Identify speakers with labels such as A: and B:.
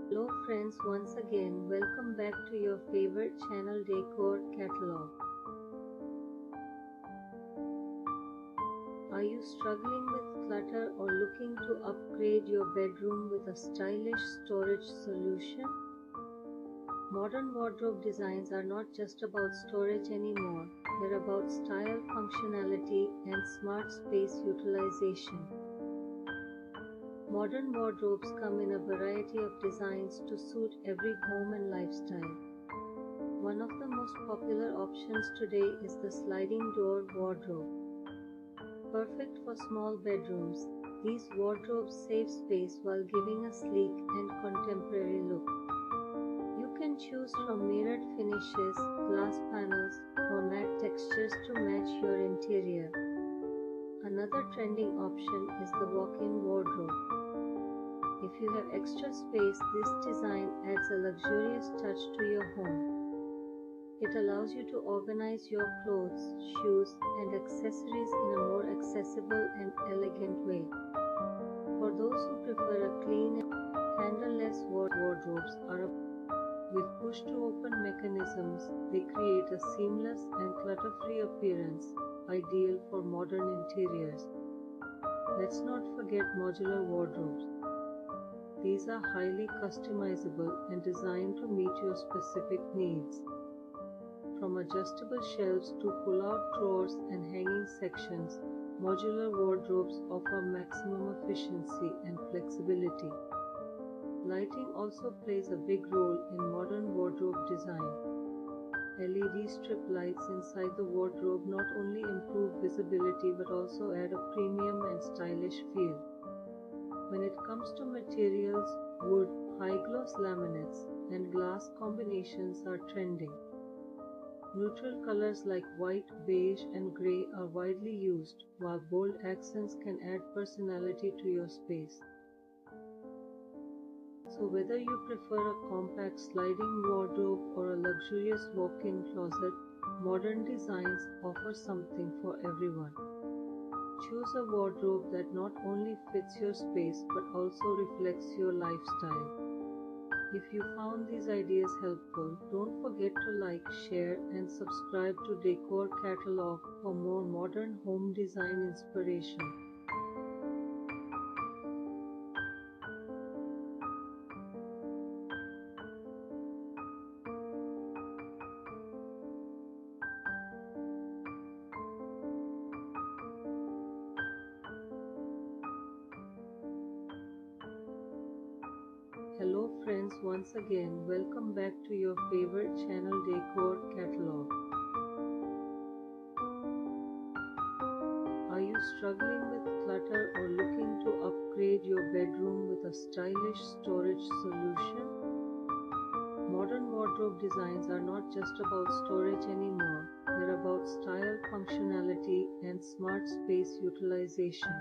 A: Hello friends, once again welcome back to your favorite channel Decor Catalog. Are you struggling with clutter or looking to upgrade your bedroom with a stylish storage solution? Modern wardrobe designs are not just about storage anymore, they're about style, functionality, and smart space utilization. Modern wardrobes come in a variety of designs to suit every home and lifestyle. One of the most popular options today is the sliding door wardrobe. Perfect for small bedrooms, these wardrobes save space while giving a sleek and contemporary look. You can choose from mirrored finishes, glass panels, or matte textures to match your interior. Another trending option is the walk-in wardrobe. If you have extra space, this design adds a luxurious touch to your home. It allows you to organize your clothes, shoes, and accessories in a more accessible and elegant way. For those who prefer a clean and handleless wardrobes with push-to-open mechanisms, they create a seamless and clutter-free appearance, ideal for modern interiors. Let's not forget modular wardrobes. These are highly customizable and designed to meet your specific needs. From adjustable shelves to pull-out drawers and hanging sections, modular wardrobes offer maximum efficiency and flexibility. Lighting also plays a big role in modern wardrobe design. LED strip lights inside the wardrobe not only improve visibility but also add a premium and stylish feel. When it comes to materials, wood, high-gloss laminates, and glass combinations are trending. Neutral colors like white, beige, and gray are widely used, while bold accents can add personality to your space. So whether you prefer a compact sliding wardrobe or a luxurious walk-in closet, modern designs offer something for everyone. Choose a wardrobe that not only fits your space but also reflects your lifestyle. If you found these ideas helpful, don't forget to like, share, and subscribe to Decor Catalog for more modern home design inspiration. Hello friends, once again welcome back to your favorite channel Decor Catalog. Are you struggling with clutter or looking to upgrade your bedroom with a stylish storage solution? Modern wardrobe designs are not just about storage anymore, they're about style, functionality, and smart space utilization.